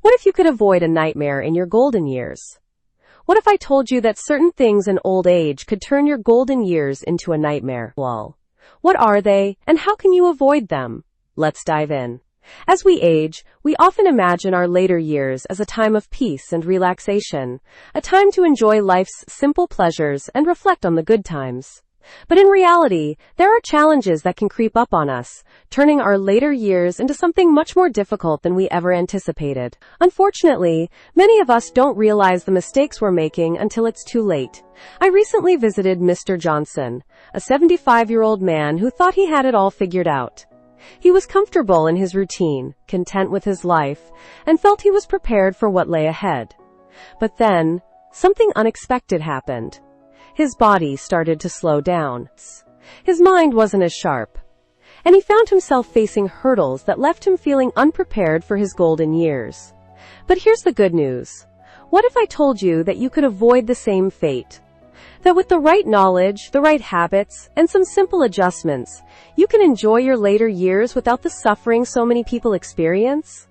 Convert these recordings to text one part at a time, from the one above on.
What if you could avoid a nightmare in your golden years? What if I told you that certain things in old age could turn your golden years into a nightmare? Well, what are they, and how can you avoid them? Let's dive in. As we age, we often imagine our later years as a time of peace and relaxation, a time to enjoy life's simple pleasures and reflect on the good times. But in reality, there are challenges that can creep up on us, turning our later years into something much more difficult than we ever anticipated. Unfortunately, many of us don't realize the mistakes we're making until it's too late. I recently visited Mr. Johnson, a 75-year-old man who thought he had it all figured out. He was comfortable in his routine, content with his life, and felt he was prepared for what lay ahead. But then, something unexpected happened. His body started to slow down. His mind wasn't as sharp, and he found himself facing hurdles that left him feeling unprepared for his golden years. But here's the good news. What if I told you that you could avoid the same fate? That with the right knowledge, the right habits, and some simple adjustments, you can enjoy your later years without the suffering so many people experience?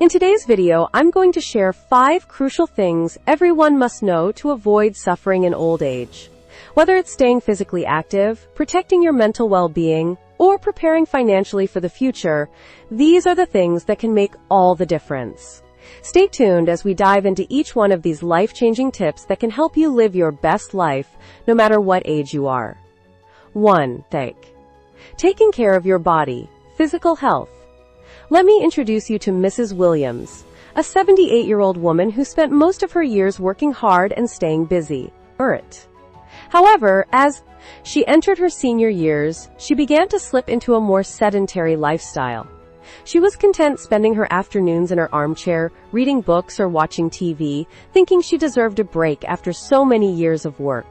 In today's video, I'm going to share 5 crucial things everyone must know to avoid suffering in old age. Whether it's staying physically active, protecting your mental well-being, or preparing financially for the future, these are the things that can make all the difference. Stay tuned as we dive into each one of these life-changing tips that can help you live your best life, no matter what age you are. 1. Taking care of your body, physical health. Let me introduce you to Mrs. Williams, a 78-year-old woman who spent most of her years working hard and staying busy. However, as she entered her senior years, she began to slip into a more sedentary lifestyle. She was content spending her afternoons in her armchair, reading books or watching TV, thinking she deserved a break after so many years of work.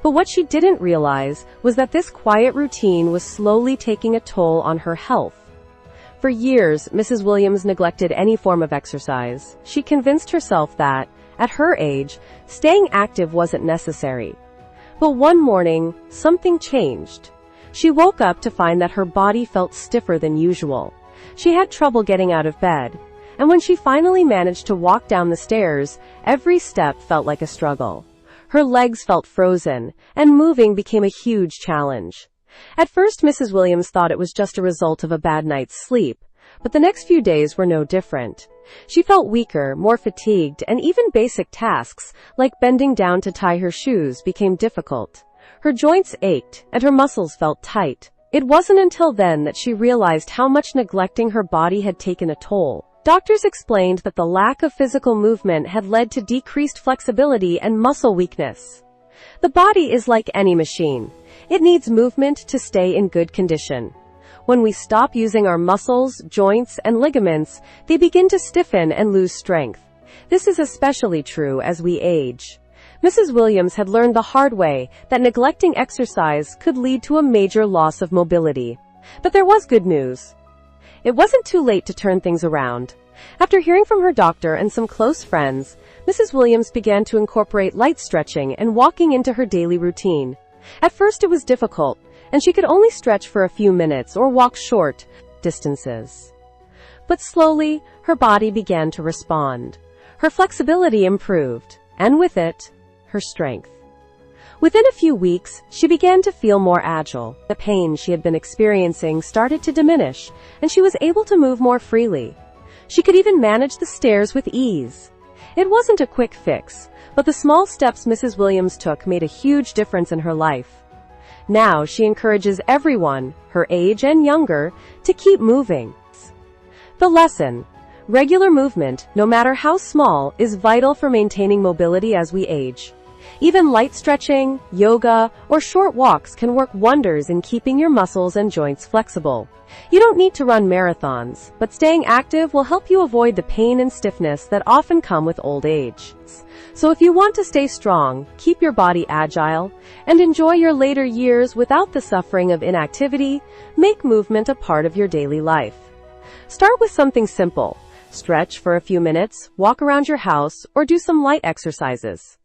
But what she didn't realize was that this quiet routine was slowly taking a toll on her health. For years, Mrs. Williams neglected any form of exercise. She convinced herself that, at her age, staying active wasn't necessary. But one morning, something changed. She woke up to find that her body felt stiffer than usual. She had trouble getting out of bed, and when she finally managed to walk down the stairs, every step felt like a struggle. Her legs felt frozen, and moving became a huge challenge. At first, Mrs. Williams thought it was just a result of a bad night's sleep, but the next few days were no different. She felt weaker, more fatigued, and even basic tasks, like bending down to tie her shoes, became difficult. Her joints ached, and her muscles felt tight. It wasn't until then that she realized how much neglecting her body had taken a toll. Doctors explained that the lack of physical movement had led to decreased flexibility and muscle weakness. The body is like any machine. It needs movement to stay in good condition. When we stop using our muscles, joints, and ligaments, they begin to stiffen and lose strength. This is especially true as we age. Mrs. Williams had learned the hard way that neglecting exercise could lead to a major loss of mobility. But there was good news. It wasn't too late to turn things around. After hearing from her doctor and some close friends, Mrs. Williams began to incorporate light stretching and walking into her daily routine. At first it was difficult, and she could only stretch for a few minutes or walk short distances. But slowly, her body began to respond. Her flexibility improved, and with it, her strength. Within a few weeks, she began to feel more agile. The pain she had been experiencing started to diminish, and she was able to move more freely. She could even manage the stairs with ease. It wasn't a quick fix, but the small steps Mrs. Williams took made a huge difference in her life. Now she encourages everyone, her age and younger, to keep moving. The lesson: regular movement, no matter how small, is vital for maintaining mobility as we age. Even light stretching, yoga, or short walks can work wonders in keeping your muscles and joints flexible. You don't need to run marathons, but staying active will help you avoid the pain and stiffness that often come with old age. So if you want to stay strong, keep your body agile, and enjoy your later years without the suffering of inactivity, make movement a part of your daily life. Start with something simple. Stretch for a few minutes, walk around your house, or do some light exercises.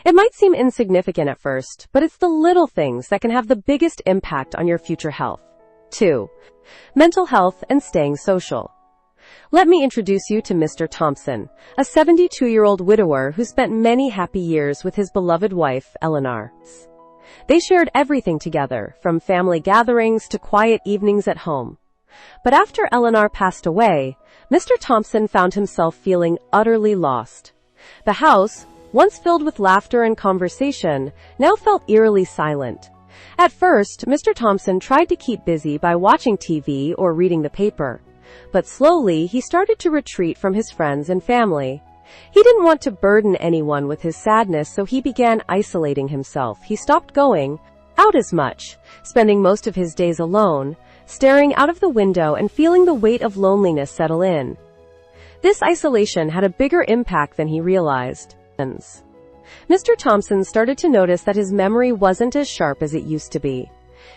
It might seem insignificant at first, but it's the little things that can have the biggest impact on your future health. 2. Mental health and staying social. Let me introduce you to Mr. Thompson, a 72-year-old widower who spent many happy years with his beloved wife, Eleanor. They shared everything together, from family gatherings to quiet evenings at home. But after Eleanor passed away, Mr. Thompson found himself feeling utterly lost. The house, once filled with laughter and conversation, now felt eerily silent. At first, Mr. Thompson tried to keep busy by watching TV or reading the paper. But slowly, he started to retreat from his friends and family. He didn't want to burden anyone with his sadness, so he began isolating himself. He stopped going out as much, spending most of his days alone, staring out of the window and feeling the weight of loneliness settle in. This isolation had a bigger impact than he realized. Mr. Thompson started to notice that his memory wasn't as sharp as it used to be.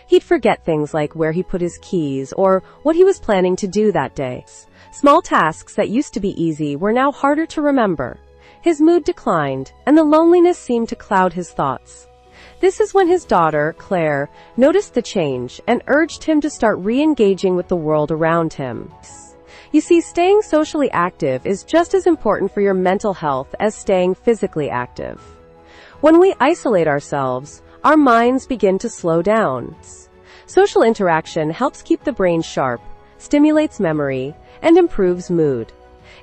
He'd forget things like where he put his keys or what he was planning to do that day. Small tasks that used to be easy were now harder to remember. His mood declined, and the loneliness seemed to cloud his thoughts. This is when his daughter, Claire, noticed the change and urged him to start re-engaging with the world around him. You see, staying socially active is just as important for your mental health as staying physically active. When we isolate ourselves, our minds begin to slow down. Social interaction helps keep the brain sharp, stimulates memory, and improves mood.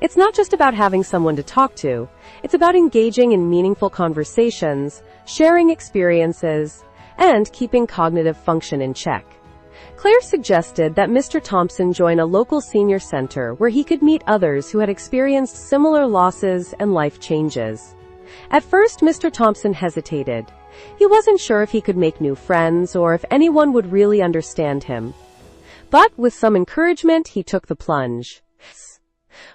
It's not just about having someone to talk to, it's about engaging in meaningful conversations, sharing experiences, and keeping cognitive function in check. Claire suggested that Mr. Thompson join a local senior center where he could meet others who had experienced similar losses and life changes. At first, Mr. Thompson hesitated. He wasn't sure if he could make new friends or if anyone would really understand him. But with some encouragement, he took the plunge.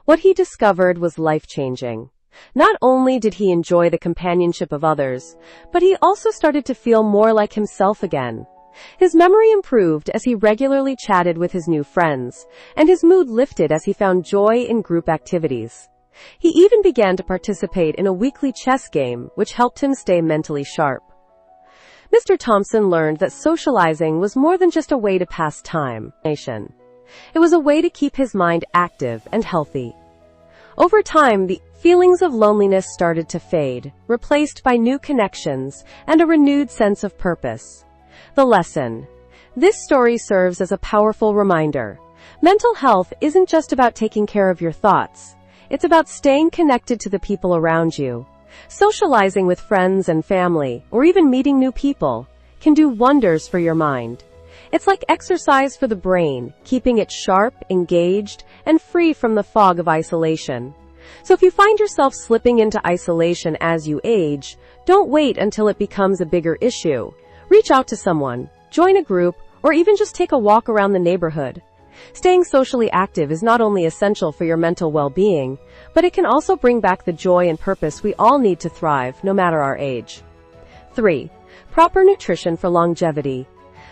What he discovered was life-changing. Not only did he enjoy the companionship of others, but he also started to feel more like himself again. His memory improved as he regularly chatted with his new friends, and his mood lifted as he found joy in group activities. He even began to participate in a weekly chess game, which helped him stay mentally sharp. Mr. Thompson learned that socializing was more than just a way to pass time. It was a way to keep his mind active and healthy. Over time, the feelings of loneliness started to fade, replaced by new connections and a renewed sense of purpose. The lesson. This story serves as a powerful reminder. Mental health isn't just about taking care of your thoughts. It's about staying connected to the people around you. Socializing with friends and family, or even meeting new people, can do wonders for your mind. It's like exercise for the brain, keeping it sharp, engaged, and free from the fog of isolation. So if you find yourself slipping into isolation as you age, don't wait until it becomes a bigger issue. Reach out to someone, join a group, or even just take a walk around the neighborhood. Staying socially active is not only essential for your mental well-being, but it can also bring back the joy and purpose we all need to thrive, no matter our age. 3. Proper nutrition for longevity.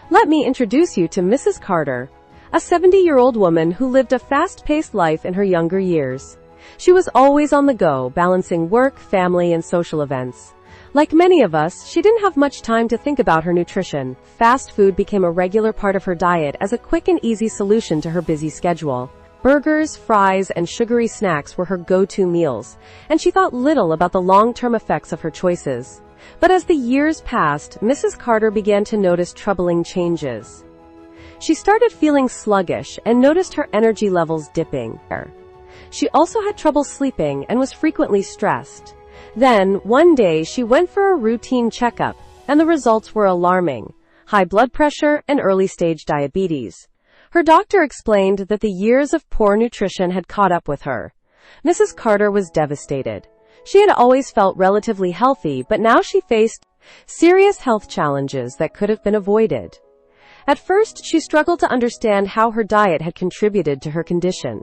Let me introduce you to Mrs. Carter, a 70-year-old woman who lived a fast-paced life in her younger years. She was always on the go, balancing work, family, and social events. Like many of us, she didn't have much time to think about her nutrition. Fast food became a regular part of her diet as a quick and easy solution to her busy schedule. Burgers, fries, and sugary snacks were her go-to meals, and she thought little about the long-term effects of her choices. But as the years passed, Mrs. Carter began to notice troubling changes. She started feeling sluggish and noticed her energy levels dipping. She also had trouble sleeping and was frequently stressed. Then, one day, she went for a routine checkup, and the results were alarming: high blood pressure and early-stage diabetes. Her doctor explained that the years of poor nutrition had caught up with her. Mrs. Carter was devastated. She had always felt relatively healthy, but now she faced serious health challenges that could have been avoided. At first, she struggled to understand how her diet had contributed to her condition.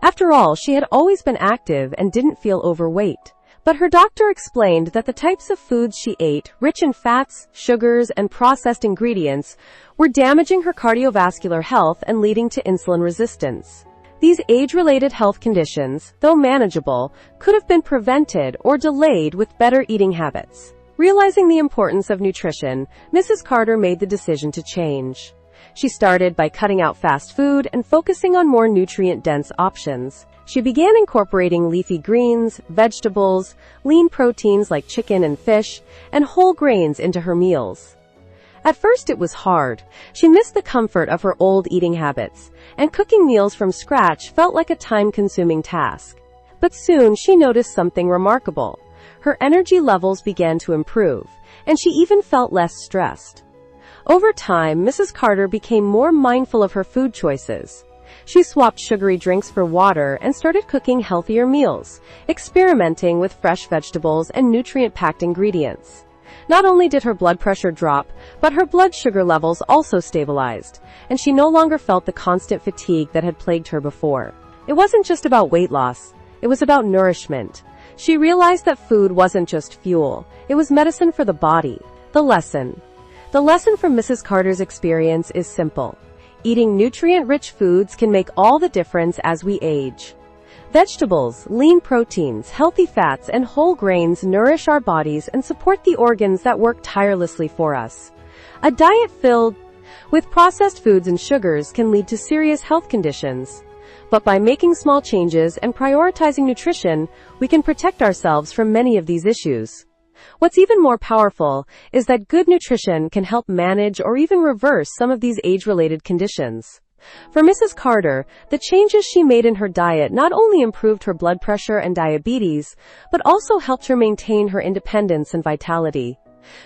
After all, she had always been active and didn't feel overweight. But her doctor explained that the types of foods she ate, rich in fats, sugars, and processed ingredients, were damaging her cardiovascular health and leading to insulin resistance. These age-related health conditions, though manageable, could have been prevented or delayed with better eating habits. Realizing the importance of nutrition, Mrs. Carter made the decision to change. She started by cutting out fast food and focusing on more nutrient-dense options. She began incorporating leafy greens, vegetables, lean proteins like chicken and fish, and whole grains into her meals. At first it was hard. She missed the comfort of her old eating habits, and cooking meals from scratch felt like a time-consuming task. But soon she noticed something remarkable. Her energy levels began to improve, and she even felt less stressed. Over time, Mrs. Carter became more mindful of her food choices. She swapped sugary drinks for water and started cooking healthier meals, experimenting with fresh vegetables and nutrient-packed ingredients. Not only did her blood pressure drop, but her blood sugar levels also stabilized, and she no longer felt the constant fatigue that had plagued her before. It wasn't just about weight loss, it was about nourishment. She realized that food wasn't just fuel, it was medicine for the body. The lesson from Mrs. Carter's experience is simple. Eating nutrient-rich foods can make all the difference as we age. Vegetables, lean proteins, healthy fats, and whole grains nourish our bodies and support the organs that work tirelessly for us. A diet filled with processed foods and sugars can lead to serious health conditions. But by making small changes and prioritizing nutrition, we can protect ourselves from many of these issues. What's even more powerful is that good nutrition can help manage or even reverse some of these age-related conditions. For Mrs. Carter, the changes she made in her diet not only improved her blood pressure and diabetes, but also helped her maintain her independence and vitality.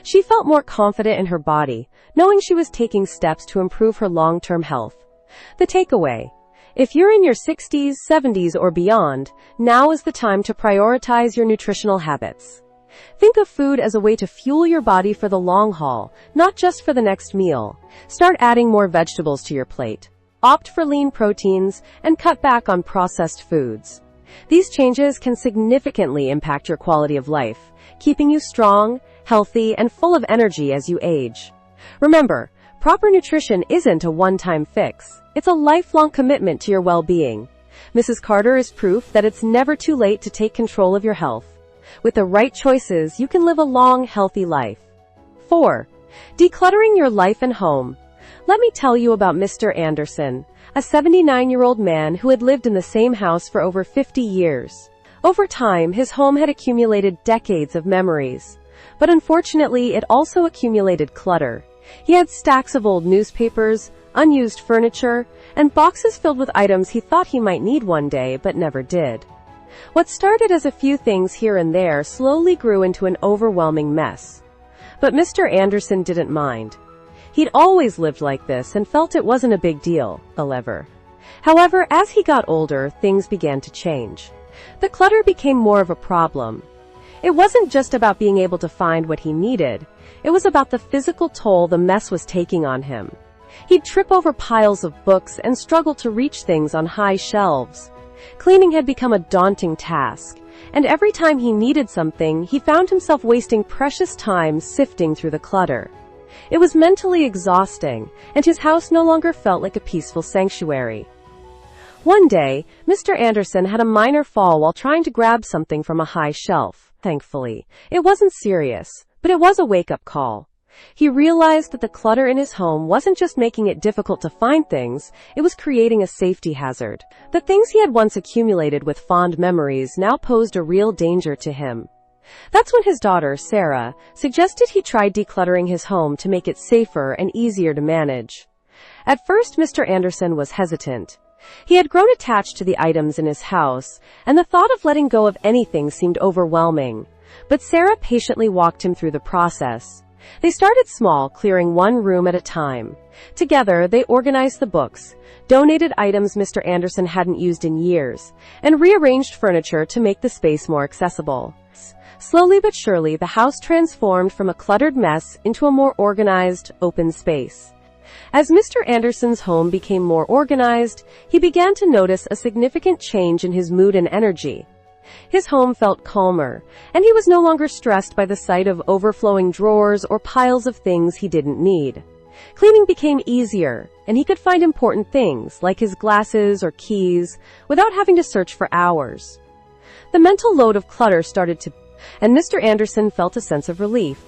She felt more confident in her body, knowing she was taking steps to improve her long-term health. The takeaway: if you're in your 60s, 70s, or beyond, now is the time to prioritize your nutritional habits. Think of food as a way to fuel your body for the long haul, not just for the next meal. Start adding more vegetables to your plate. Opt for lean proteins and cut back on processed foods. These changes can significantly impact your quality of life, keeping you strong, healthy, and full of energy as you age. Remember, proper nutrition isn't a one-time fix. It's a lifelong commitment to your well-being. Mrs. Carter is proof that it's never too late to take control of your health. With the right choices, you can live a long, healthy life. 4. Decluttering your life and home. Let me tell you about Mr. Anderson, a 79-year-old man who had lived in the same house for over 50 years. Over time, his home had accumulated decades of memories. But unfortunately, it also accumulated clutter. He had stacks of old newspapers, unused furniture, and boxes filled with items he thought he might need one day, but never did. What started as a few things here and there slowly grew into an overwhelming mess. But Mr. Anderson didn't mind. He'd always lived like this and felt it wasn't a big deal, However, as he got older, things began to change. The clutter became more of a problem. It wasn't just about being able to find what he needed. It was about the physical toll the mess was taking on him. He'd trip over piles of books and struggle to reach things on high shelves. Cleaning had become a daunting task, and every time he needed something, he found himself wasting precious time sifting through the clutter. It was mentally exhausting, and his house no longer felt like a peaceful sanctuary. One day, Mr. Anderson had a minor fall while trying to grab something from a high shelf. Thankfully, it wasn't serious, but it was a wake-up call. He realized that the clutter in his home wasn't just making it difficult to find things, it was creating a safety hazard. The things he had once accumulated with fond memories now posed a real danger to him. That's when his daughter, Sarah, suggested he try decluttering his home to make it safer and easier to manage. At first, Mr. Anderson was hesitant. He had grown attached to the items in his house, and the thought of letting go of anything seemed overwhelming. But Sarah patiently walked him through the process. They started small, clearing one room at a time. Together, they organized the books, donated items Mr. Anderson hadn't used in years, and rearranged furniture to make the space more accessible. Slowly but surely, the house transformed from a cluttered mess into a more organized, open space. As Mr. Anderson's home became more organized, he began to notice a significant change in his mood and energy. His home felt calmer, and he was no longer stressed by the sight of overflowing drawers or piles of things he didn't need. Cleaning became easier, and he could find important things, like his glasses or keys, without having to search for hours. The mental load of clutter started to, and Mr. Anderson felt a sense of relief.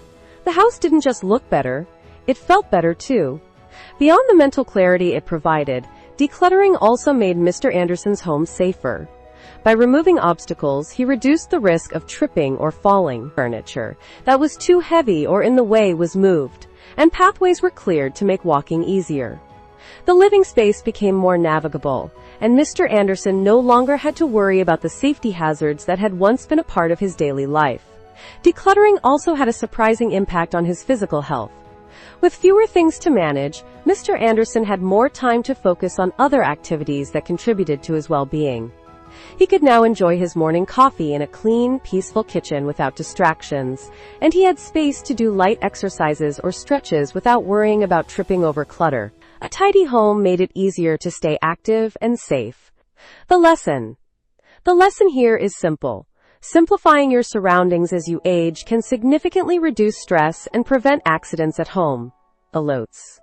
The house didn't just look better, it felt better too. Beyond the mental clarity it provided, decluttering also made Mr. Anderson's home safer. By removing obstacles, he reduced the risk of tripping or falling. Furniture that was too heavy or in the way was moved, and pathways were cleared to make walking easier. The living space became more navigable, and Mr. Anderson no longer had to worry about the safety hazards that had once been a part of his daily life. Decluttering also had a surprising impact on his physical health. With fewer things to manage, Mr. Anderson had more time to focus on other activities that contributed to his well-being. He could now enjoy his morning coffee in a clean, peaceful kitchen without distractions, and he had space to do light exercises or stretches without worrying about tripping over clutter. A tidy home made it easier to stay active and safe. The lesson here is simple. Simplifying your surroundings as you age can significantly reduce stress and prevent accidents at home. Alotes.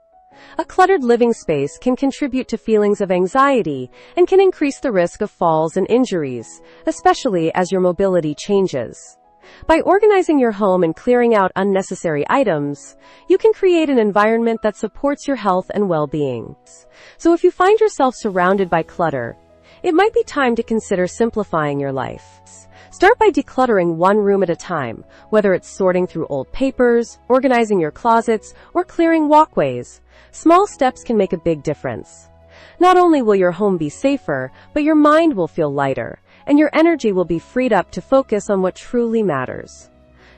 A cluttered living space can contribute to feelings of anxiety and can increase the risk of falls and injuries, especially as your mobility changes. By organizing your home and clearing out unnecessary items, you can create an environment that supports your health and well-being. So if you find yourself surrounded by clutter, it might be time to consider simplifying your life. Start by decluttering one room at a time, whether it's sorting through old papers, organizing your closets, or clearing walkways. Small steps can make a big difference. Not only will your home be safer, but your mind will feel lighter, and your energy will be freed up to focus on what truly matters.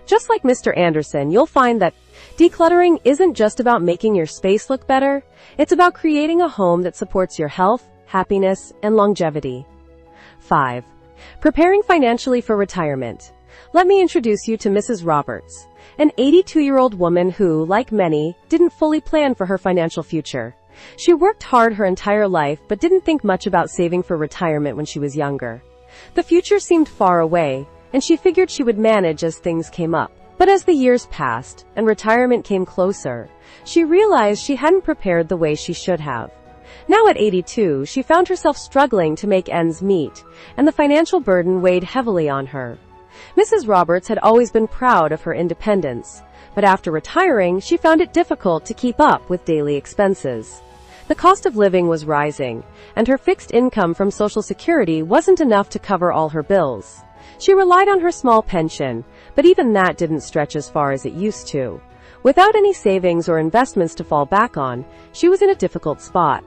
Just like Mr. Anderson, you'll find that decluttering isn't just about making your space look better, it's about creating a home that supports your health, happiness, and longevity. 5. Preparing financially for retirement. Let me introduce you to Mrs. Roberts, an 82-year-old woman who, like many, didn't fully plan for her financial future. She worked hard her entire life but didn't think much about saving for retirement when she was younger. The future seemed far away, and she figured she would manage as things came up. But as the years passed, and retirement came closer, she realized she hadn't prepared the way she should have. Now at 82, she found herself struggling to make ends meet, and the financial burden weighed heavily on her. Mrs. Roberts had always been proud of her independence, but after retiring, she found it difficult to keep up with daily expenses. The cost of living was rising, and her fixed income from Social Security wasn't enough to cover all her bills. She relied on her small pension, but even that didn't stretch as far as it used to. Without any savings or investments to fall back on, she was in a difficult spot.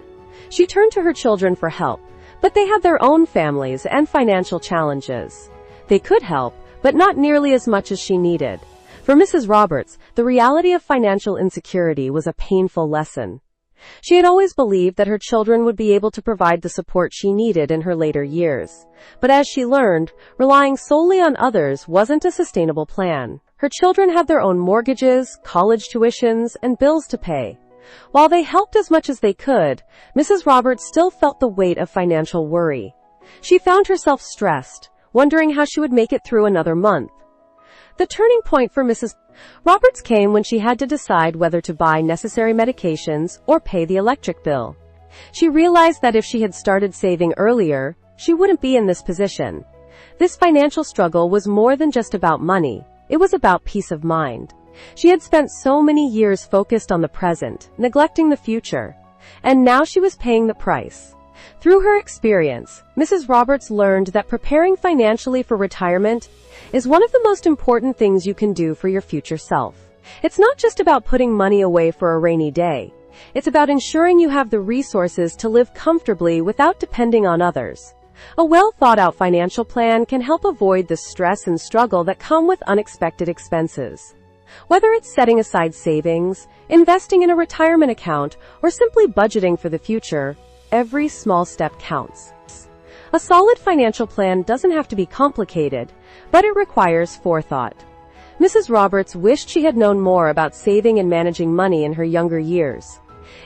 She turned to her children for help, but they had their own families and financial challenges. They could help, but not nearly as much as she needed. For Mrs. Roberts, the reality of financial insecurity was a painful lesson. She had always believed that her children would be able to provide the support she needed in her later years. But as she learned, relying solely on others wasn't a sustainable plan. Her children had their own mortgages, college tuitions, and bills to pay. While they helped as much as they could, Mrs. Roberts still felt the weight of financial worry. She found herself stressed, wondering how she would make it through another month. The turning point for Mrs. Roberts came when she had to decide whether to buy necessary medications or pay the electric bill. She realized that if she had started saving earlier, she wouldn't be in this position. This financial struggle was more than just about money. It was about peace of mind. She had spent so many years focused on the present, neglecting the future, and now she was paying the price. Through her experience, Mrs. Roberts learned that preparing financially for retirement is one of the most important things you can do for your future self. It's not just about putting money away for a rainy day. It's about ensuring you have the resources to live comfortably without depending on others. A well-thought-out financial plan can help avoid the stress and struggle that come with unexpected expenses. Whether it's setting aside savings, investing in a retirement account, or simply budgeting for the future, every small step counts. A solid financial plan doesn't have to be complicated, but it requires forethought. Mrs. Roberts wished she had known more about saving and managing money in her younger years.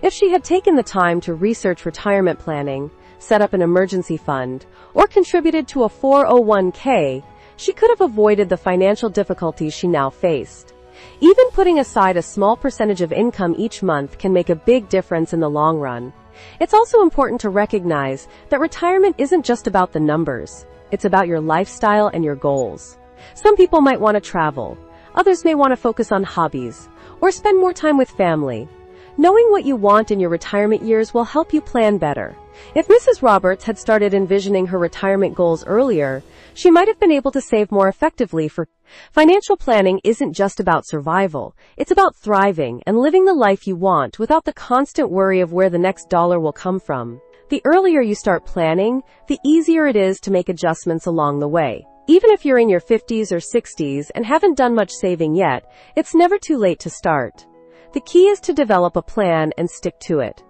If she had taken the time to research retirement planning, set up an emergency fund, or contributed to a 401k, she could have avoided the financial difficulties she now faced. Even putting aside a small percentage of income each month can make a big difference in the long run. It's also important to recognize that retirement isn't just about the numbers. It's about your lifestyle and your goals. Some people might want to travel. Others may want to focus on hobbies or spend more time with family. Knowing what you want in your retirement years will help you plan better. If Mrs. Roberts had started envisioning her retirement goals earlier, she might have been able to save more effectively. For financial planning isn't just about survival, it's about thriving and living the life you want without the constant worry of where the next dollar will come from. The earlier you start planning, the easier it is to make adjustments along the way. Even if you're in your 50s or 60s and haven't done much saving yet, it's never too late to start. The key is to develop a plan and stick to it.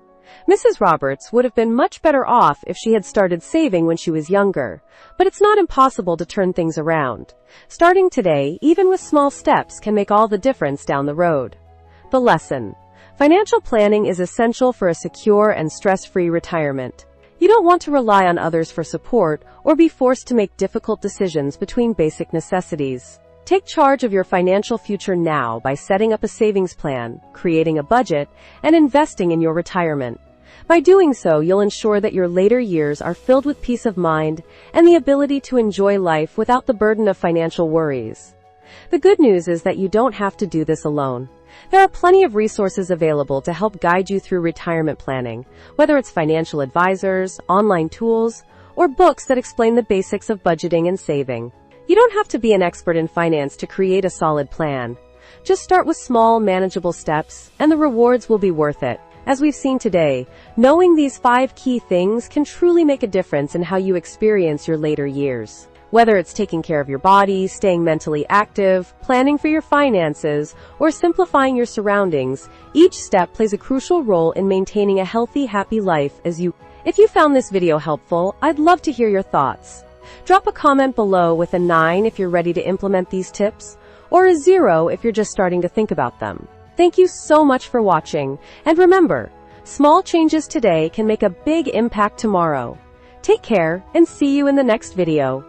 Mrs. Roberts would have been much better off if she had started saving when she was younger, but it's not impossible to turn things around. Starting today, even with small steps, can make all the difference down the road. The lesson: financial planning is essential for a secure and stress-free retirement. You don't want to rely on others for support or be forced to make difficult decisions between basic necessities. Take charge of your financial future now by setting up a savings plan, creating a budget, and investing in your retirement. By doing so, you'll ensure that your later years are filled with peace of mind and the ability to enjoy life without the burden of financial worries. The good news is that you don't have to do this alone. There are plenty of resources available to help guide you through retirement planning, whether it's financial advisors, online tools, or books that explain the basics of budgeting and saving. You don't have to be an expert in finance to create a solid plan. Just start with small, manageable steps, and the rewards will be worth it. As we've seen today, knowing these 5 key things can truly make a difference in how you experience your later years. Whether it's taking care of your body, staying mentally active, planning for your finances, or simplifying your surroundings, each step plays a crucial role in maintaining a healthy, happy life. If you found this video helpful, I'd love to hear your thoughts. Drop a comment below with a 9 if you're ready to implement these tips, or a 0 if you're just starting to think about them. Thank you so much for watching, and remember, small changes today can make a big impact tomorrow. Take care, and see you in the next video.